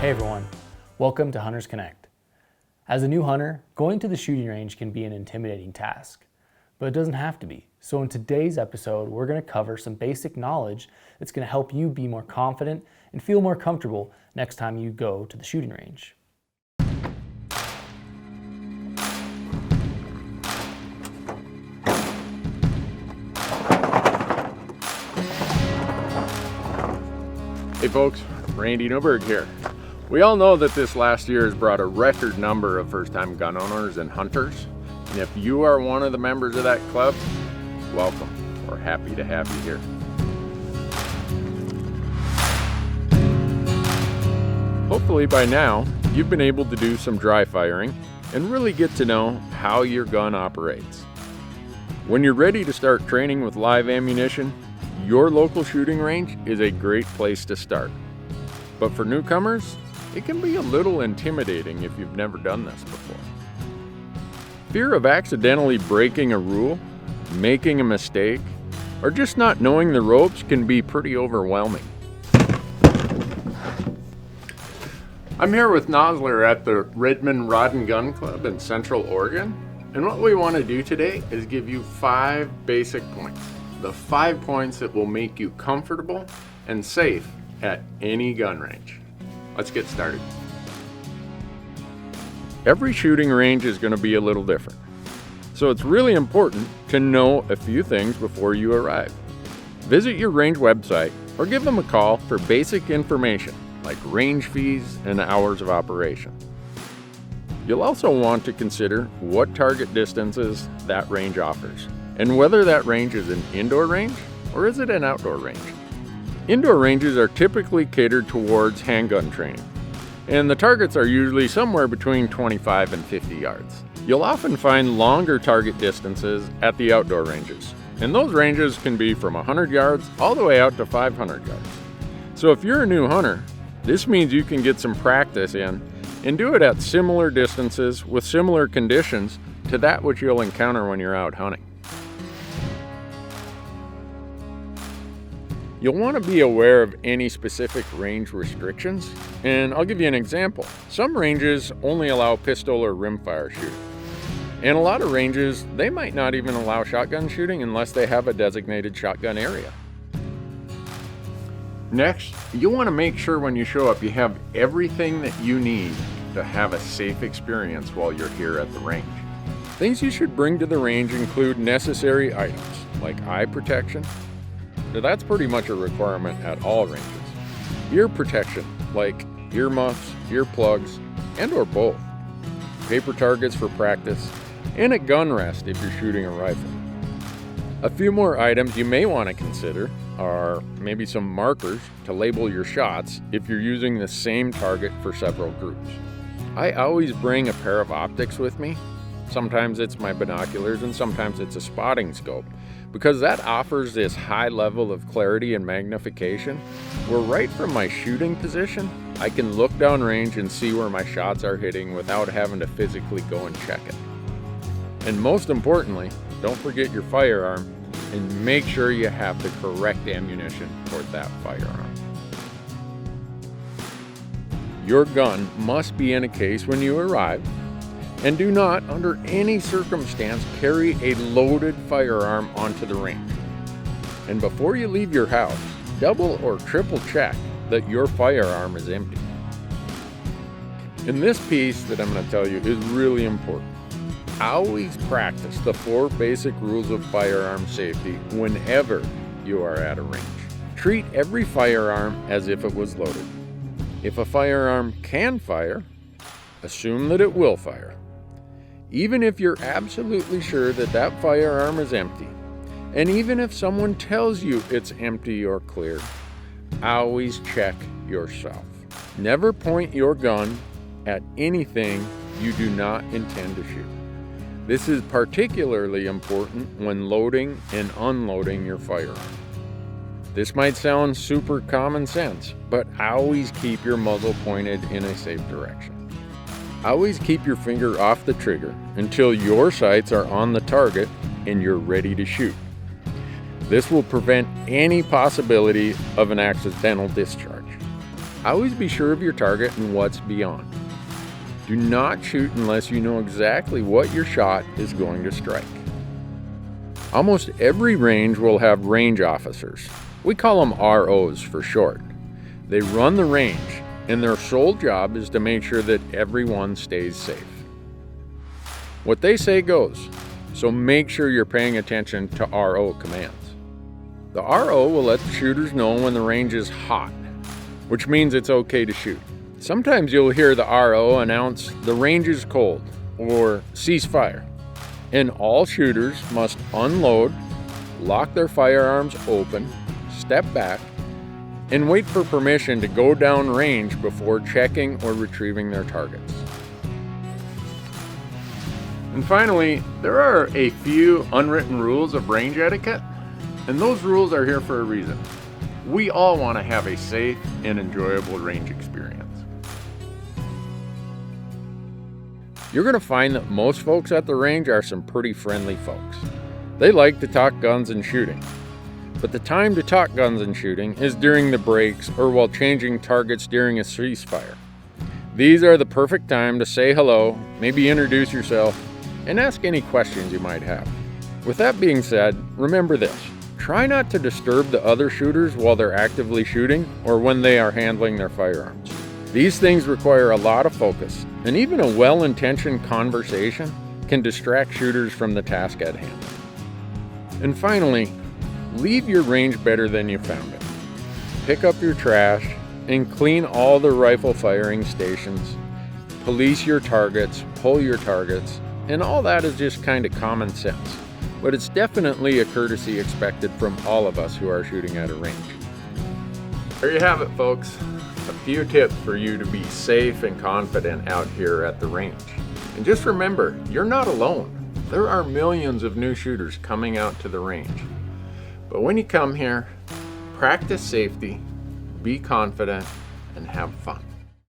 Hey everyone, welcome to Hunters Connect. As a new hunter, going to the shooting range can be an intimidating task, but it doesn't have to be. So in today's episode, we're going to cover some basic knowledge that's going to help you be more confident and feel more comfortable next time you go to the shooting range. Hey folks, Randy Newberg here. We all know that this last year has brought a record number of first-time gun owners and hunters. And if you are one of the members of that club, welcome. We're happy to have you here. Hopefully by now, you've been able to do some dry firing and really get to know how your gun operates. When you're ready to start training with live ammunition, your local shooting range is a great place to start. But for newcomers, it can be a little intimidating if you've never done this before. Fear of accidentally breaking a rule, making a mistake, or just not knowing the ropes can be pretty overwhelming. I'm here with Nosler at the Redmond Rod and Gun Club in Central Oregon, and what we want to do today is give you 5 basic points. The 5 points that will make you comfortable and safe at any gun range. Let's get started. Every shooting range is going to be a little different, so it's really important to know a few things before you arrive. Visit your range website or give them a call for basic information like range fees and hours of operation. You'll also want to consider what target distances that range offers and whether that range is an indoor range or is it an outdoor range. Indoor ranges are typically catered towards handgun training, and the targets are usually somewhere between 25 and 50 yards. You'll often find longer target distances at the outdoor ranges, and those ranges can be from 100 yards all the way out to 500 yards. So if you're a new hunter, this means you can get some practice in and do it at similar distances with similar conditions to that which you'll encounter when you're out hunting. You'll want to be aware of any specific range restrictions, and I'll give you an example. Some ranges only allow pistol or rimfire shooting, and a lot of ranges, they might not even allow shotgun shooting unless they have a designated shotgun area. Next, you'll want to make sure when you show up you have everything that you need to have a safe experience while you're here at the range. Things you should bring to the range include necessary items like eye protection. So that's pretty much a requirement at all ranges. Ear protection, like earmuffs, earplugs, and or both. Paper targets for practice, and a gun rest if you're shooting a rifle. A few more items you may want to consider are maybe some markers to label your shots if you're using the same target for several groups. I always bring a pair of optics with me. Sometimes it's my binoculars and sometimes it's a spotting scope, because that offers this high level of clarity and magnification where right from my shooting position, I can look downrange and see where my shots are hitting without having to physically go and check it. And most importantly, don't forget your firearm and make sure you have the correct ammunition for that firearm. Your gun must be in a case when you arrive, and do not, under any circumstance, carry a loaded firearm onto the range. And before you leave your house, double or triple check that your firearm is empty. And this piece that I'm going to tell you is really important. Always practice the 4 basic rules of firearm safety whenever you are at a range. Treat every firearm as if it was loaded. If a firearm can fire, assume that it will fire. Even if you're absolutely sure that that firearm is empty, and even if someone tells you it's empty or clear, always check yourself. Never point your gun at anything you do not intend to shoot. This is particularly important when loading and unloading your firearm. This might sound super common sense, but always keep your muzzle pointed in a safe direction. Always keep your finger off the trigger until your sights are on the target and you're ready to shoot. This will prevent any possibility of an accidental discharge. Always be sure of your target and what's beyond. Do not shoot unless you know exactly what your shot is going to strike. Almost every range will have range officers. We call them ROs for short. They run the range, and their sole job is to make sure that everyone stays safe. What they say goes, so make sure you're paying attention to RO commands. The RO will let the shooters know when the range is hot, which means it's okay to shoot. Sometimes you'll hear the RO announce the range is cold or cease fire, and all shooters must unload, lock their firearms open, step back, and wait for permission to go down range before checking or retrieving their targets. And finally, there are a few unwritten rules of range etiquette, and those rules are here for a reason. We all want to have a safe and enjoyable range experience. You're going to find that most folks at the range are some pretty friendly folks. They like to talk guns and shooting. But the time to talk guns and shooting is during the breaks or while changing targets during a ceasefire. These are the perfect time to say hello, maybe introduce yourself, and ask any questions you might have. With that being said, remember this. Try not to disturb the other shooters while they're actively shooting or when they are handling their firearms. These things require a lot of focus, and even a well-intentioned conversation can distract shooters from the task at hand. And finally, leave your range better than you found it. Pick up your trash and clean all the rifle firing stations. Police your targets, pull your targets, and all that is just kind of common sense. But it's definitely a courtesy expected from all of us who are shooting at a range. There you have it, folks. A few tips for you to be safe and confident out here at the range. And just remember, you're not alone. There are millions of new shooters coming out to the range. But when you come here, practice safety, be confident, and have fun.